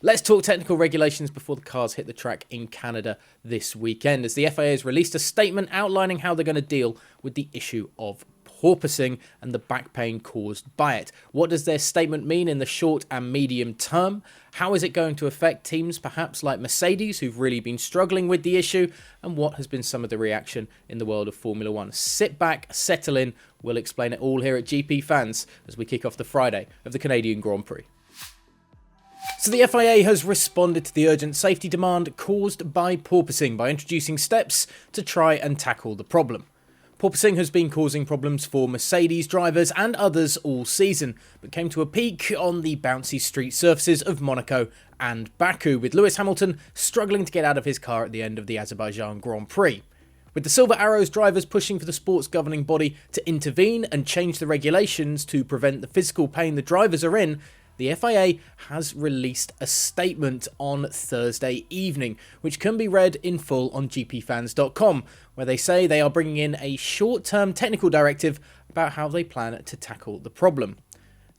Let's talk technical regulations before the cars hit the track in Canada this weekend, as the FIA has released a statement outlining how they're going to deal with the issue of porpoising and the back pain caused by it. What does their statement mean in the short and medium term? How is it going to affect teams perhaps like Mercedes, who've really been struggling with the issue? And what has been some of the reaction in the world of Formula One? Sit back, settle in. We'll explain it all here at GPFans as we kick off the Friday of the Canadian Grand Prix. So the FIA has responded to the urgent safety demand caused by porpoising by introducing steps to try and tackle the problem. Porpoising has been causing problems for Mercedes drivers and others all season, but came to a peak on the bouncy street surfaces of Monaco and Baku, with Lewis Hamilton struggling to get out of his car at the end of the Azerbaijan Grand Prix. With the Silver Arrows drivers pushing for the sport's governing body to intervene and change the regulations to prevent the physical pain the drivers are in, the FIA has released a statement on Thursday evening, which can be read in full on GPFans.com, where they say they are bringing in a short-term technical directive about how they plan to tackle the problem.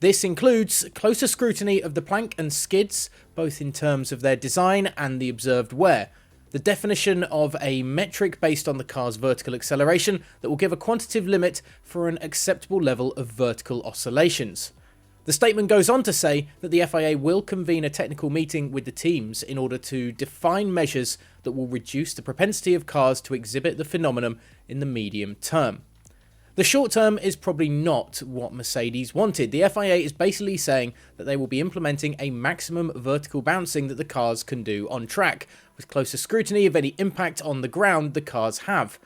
This includes closer scrutiny of the plank and skids, both in terms of their design and the observed wear, the definition of a metric based on the car's vertical acceleration that will give a quantitative limit for an acceptable level of vertical oscillations. The statement goes on to say that the FIA will convene a technical meeting with the teams in order to define measures that will reduce the propensity of cars to exhibit the phenomenon in the medium term. The short term is probably not what Mercedes wanted. The FIA is basically saying that they will be implementing a maximum vertical bouncing that the cars can do on track, with closer scrutiny of any impact on the ground the cars have.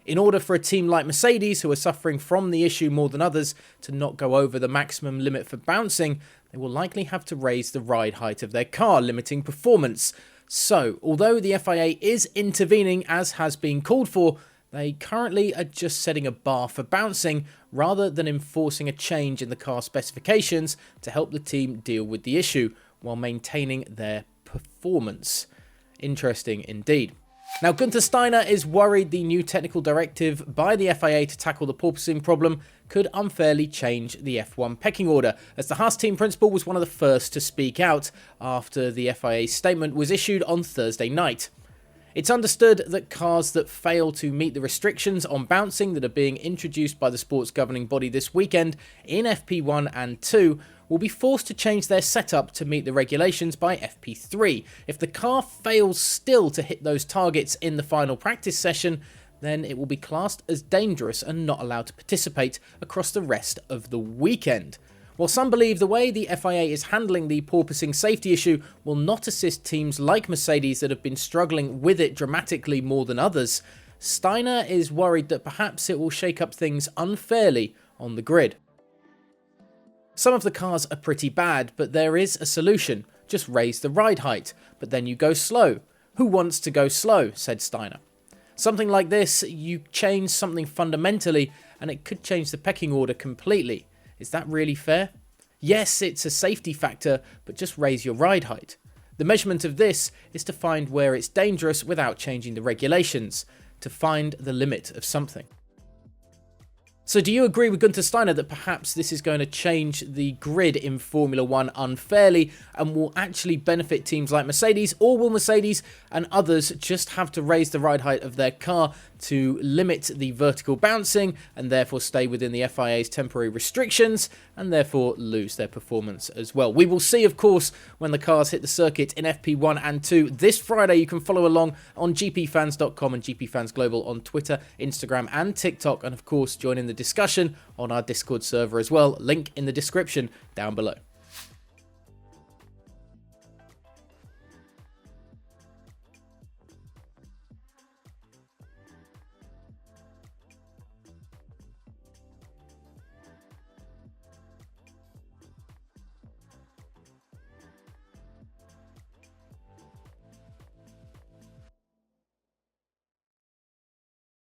In order for a team like Mercedes, who are suffering from the issue more than others, to not go over the maximum limit for bouncing, they will likely have to raise the ride height of their car, limiting performance. So, although the FIA is intervening as has been called for, they currently are just setting a bar for bouncing rather than enforcing a change in the car specifications to help the team deal with the issue while maintaining their performance. Interesting indeed. Now, Guenther Steiner is worried the new technical directive by the FIA to tackle the porpoising problem could unfairly change the F1 pecking order, as the Haas team principal was one of the first to speak out after the FIA statement was issued on Thursday night. It's understood that cars that fail to meet the restrictions on bouncing that are being introduced by the sport's governing body this weekend in FP1 and 2 will be forced to change their setup to meet the regulations by FP3. If the car fails still to hit those targets in the final practice session, then it will be classed as dangerous and not allowed to participate across the rest of the weekend. While some believe the way the FIA is handling the porpoising safety issue will not assist teams like Mercedes that have been struggling with it dramatically more than others, Steiner is worried that perhaps it will shake up things unfairly on the grid. Some of the cars are pretty bad, but there is a solution. Just raise the ride height, but then you go slow. Who wants to go slow? Said Steiner. Something like this, you change something fundamentally and it could change the pecking order completely. Is that really fair? Yes, it's a safety factor, but just raise your ride height. The measurement of this is to find where it's dangerous without changing the regulations, to find the limit of something. So do you agree with Guenther Steiner that perhaps this is going to change the grid in Formula One unfairly and will actually benefit teams like Mercedes, or will Mercedes and others just have to raise the ride height of their car to limit the vertical bouncing and therefore stay within the FIA's temporary restrictions and therefore lose their performance as well? We will see, of course, when the cars hit the circuit in FP1 and 2 this Friday. You can follow along on gpfans.com and GPFans Global on Twitter, Instagram and TikTok, and of course join in the discussion on our Discord server as well. Link in the description down below.